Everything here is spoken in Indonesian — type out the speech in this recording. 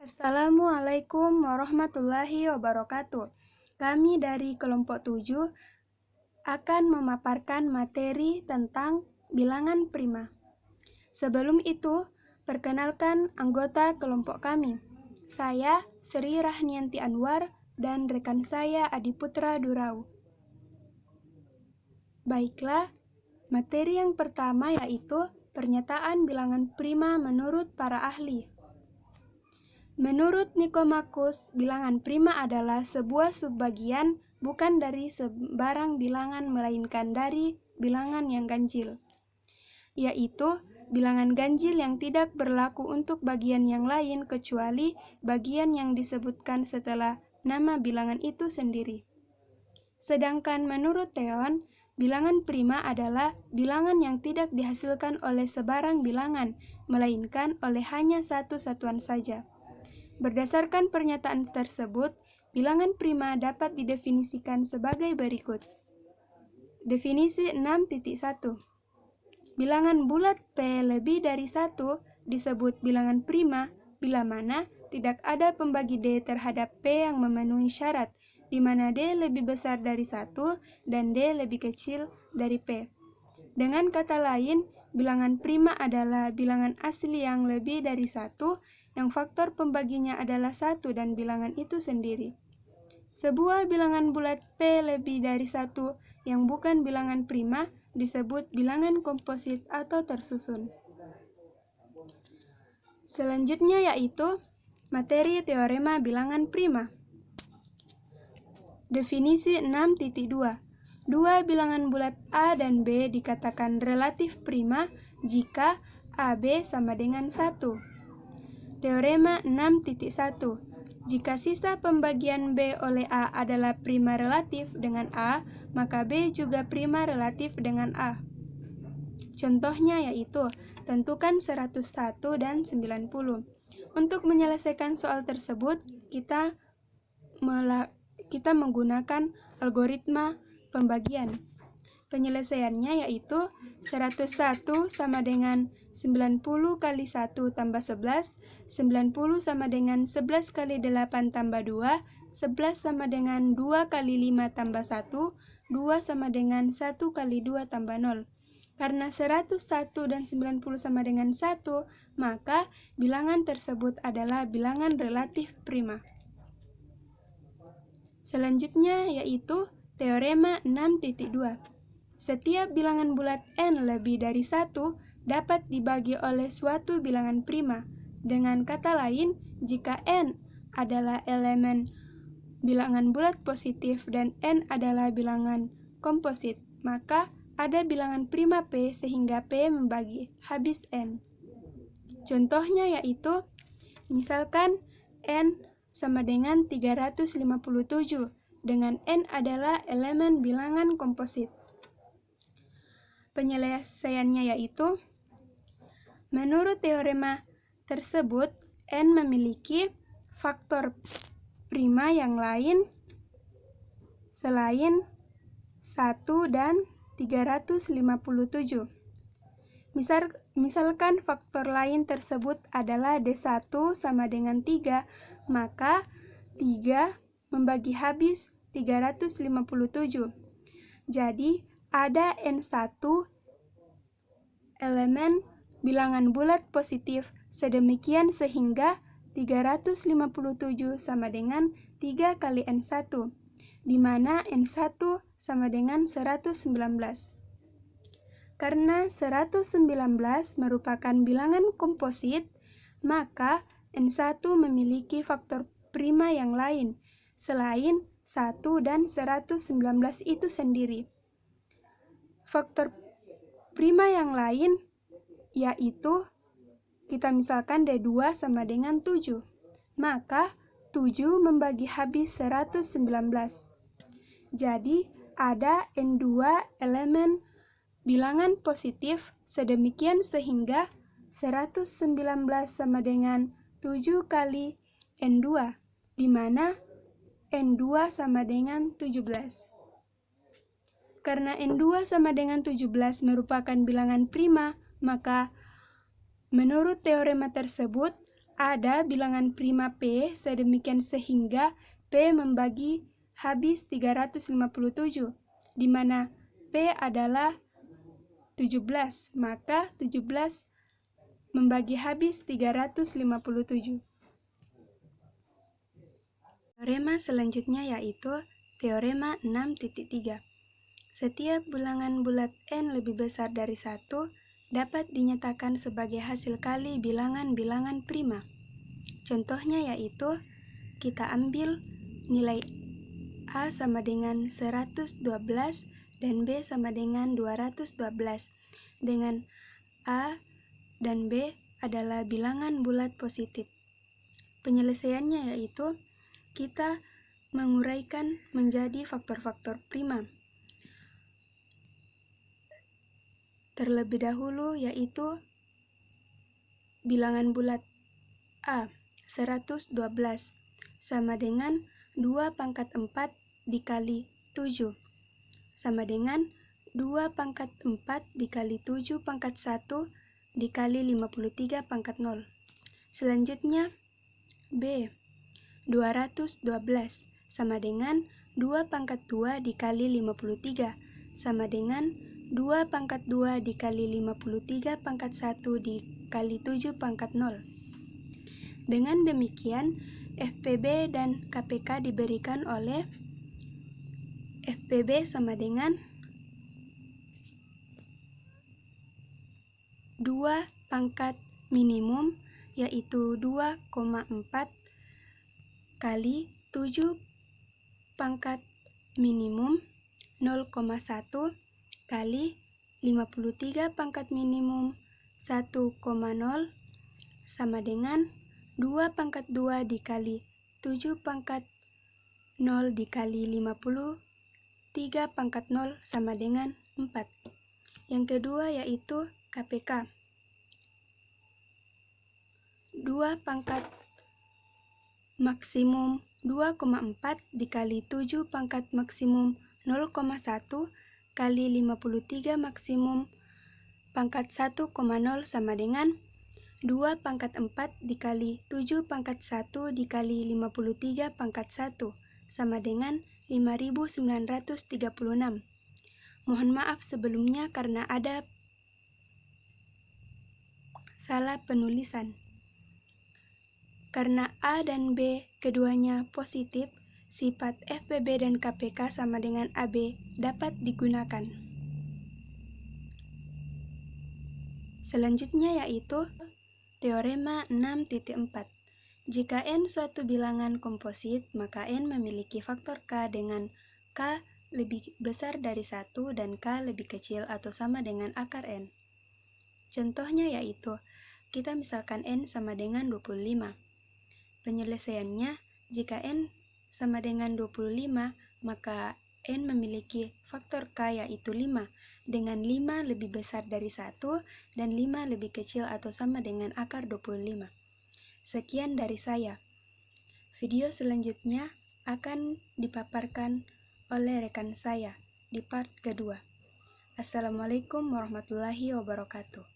Assalamualaikum warahmatullahi wabarakatuh. Kami dari kelompok 7 akan memaparkan materi tentang bilangan prima. Sebelum itu, perkenalkan anggota kelompok kami. Saya Sri Rahnianti Anwar dan rekan saya Adiputra Durau. Baiklah, materi yang pertama yaitu pernyataan bilangan prima menurut para ahli. Menurut Nikomakus, bilangan prima adalah sebuah subbagian bukan dari sebarang bilangan melainkan dari bilangan yang ganjil, yaitu bilangan ganjil yang tidak berlaku untuk bagian yang lain kecuali bagian yang disebutkan setelah nama bilangan itu sendiri. Sedangkan menurut Theon, bilangan prima adalah bilangan yang tidak dihasilkan oleh sebarang bilangan, melainkan oleh hanya satu satuan saja. Berdasarkan pernyataan tersebut, bilangan prima dapat didefinisikan sebagai berikut. Definisi 6.1. Bilangan bulat P lebih dari 1 disebut bilangan prima bila mana tidak ada pembagi D terhadap P yang memenuhi syarat, di mana D lebih besar dari 1 dan D lebih kecil dari P. Dengan kata lain, bilangan prima adalah bilangan asli yang lebih dari 1 yang faktor pembaginya adalah 1 dan bilangan itu sendiri. Sebuah bilangan bulat P lebih dari 1 yang bukan bilangan prima disebut bilangan komposit atau tersusun. Selanjutnya yaitu materi teorema bilangan prima. Definisi 6.2. Dua bilangan bulat A dan B dikatakan relatif prima jika AB sama dengan 1. Teorema 6.1. Jika sisa pembagian B oleh A adalah prima relatif dengan A, maka B juga prima relatif dengan A. Contohnya yaitu, tentukan 101 dan 90. Untuk menyelesaikan soal tersebut, kita menggunakan algoritma pembagian. Penyelesaiannya yaitu 101 sama dengan 90 kali 1 tambah 11, 90 sama dengan 11 kali 8 tambah 2, 11 sama dengan 2 kali 5 tambah 1, 2 sama dengan 1 kali 2 tambah 0. Karena 101 dan 90 sama dengan 1, maka bilangan tersebut adalah bilangan relatif prima. Selanjutnya yaitu teorema 6.2. Setiap bilangan bulat n lebih dari 1 dapat dibagi oleh suatu bilangan prima. Dengan kata lain, jika n adalah elemen bilangan bulat positif dan n adalah bilangan komposit, maka ada bilangan prima P sehingga P membagi habis n. Contohnya yaitu, misalkan n sama dengan 357, dengan n adalah elemen bilangan komposit. Penyelesaiannya yaitu, menurut teorema tersebut, n memiliki faktor prima yang lain selain 1 dan 357. Misalkan faktor lain tersebut adalah D1 sama dengan 3, maka 3 membagi habis 357. Jadi, ada N1 elemen bilangan bulat positif sedemikian sehingga 357 sama dengan 3 kali N1, di mana N1 sama dengan 119. Karena 119 merupakan bilangan komposit, maka N1 memiliki faktor prima yang lain, selain 1 dan 119 itu sendiri. Faktor prima yang lain yaitu, kita misalkan D2 sama dengan 7, maka 7 membagi habis 119. Jadi, ada N2 elemen bilangan positif sedemikian sehingga 119 sama dengan 7 kali N2, di mana N2 sama dengan 17. Karena N2 sama dengan 17 merupakan bilangan prima, maka menurut teorema tersebut ada bilangan prima P sedemikian sehingga P membagi habis 357, di mana P adalah 17, maka 17 membagi habis 357. Teorema selanjutnya yaitu teorema 6.3. Setiap bilangan bulat n lebih besar dari 1 dapat dinyatakan sebagai hasil kali bilangan-bilangan prima. Contohnya yaitu kita ambil nilai A sama dengan 112 dan B sama dengan 212, dengan A dan B adalah bilangan bulat positif. Penyelesaiannya yaitu kita menguraikan menjadi faktor-faktor prima. Terlebih dahulu yaitu bilangan bulat A 112 sama dengan 2 pangkat 4 dikali 7 sama dengan 2 pangkat 4 dikali 7 pangkat 1 dikali 53 pangkat 0. Selanjutnya B 212 sama dengan 2 pangkat 2 dikali 53 sama dengan 2 pangkat 2 dikali 53 pangkat 1 dikali 7 pangkat 0. Dengan demikian, FPB dan KPK diberikan oleh FPB sama dengan 2 pangkat minimum yaitu 2,4 kali 7 pangkat minimum 0,1 kali 53 pangkat minimum 1,0 sama dengan 2 pangkat 2 dikali 7 pangkat 0 dikali 53 pangkat 0 sama dengan 4. Yang kedua yaitu KPK. 2 pangkat maksimum 2,4 dikali 7 pangkat maksimum 0,1 kali 53 maksimum pangkat 1,0 sama dengan 2 pangkat 4 dikali 7 pangkat 1 dikali 53 pangkat 1 sama dengan 5936. Mohon maaf sebelumnya karena ada salah penulisan. Karena A dan B keduanya positif, sifat FPB dan KPK sama dengan AB dapat digunakan. Selanjutnya yaitu teorema 6.4. Jika n suatu bilangan komposit, maka n memiliki faktor k dengan k lebih besar dari 1 dan k lebih kecil atau sama dengan akar n. Contohnya yaitu, kita misalkan n sama dengan 25. Penyelesaiannya, jika n sama dengan 25, maka n memiliki faktor k yaitu 5, dengan 5 lebih besar dari 1 dan 5 lebih kecil atau sama dengan akar 25. Sekian dari saya. Video selanjutnya akan dipaparkan oleh rekan saya di part kedua. Assalamualaikum warahmatullahi wabarakatuh.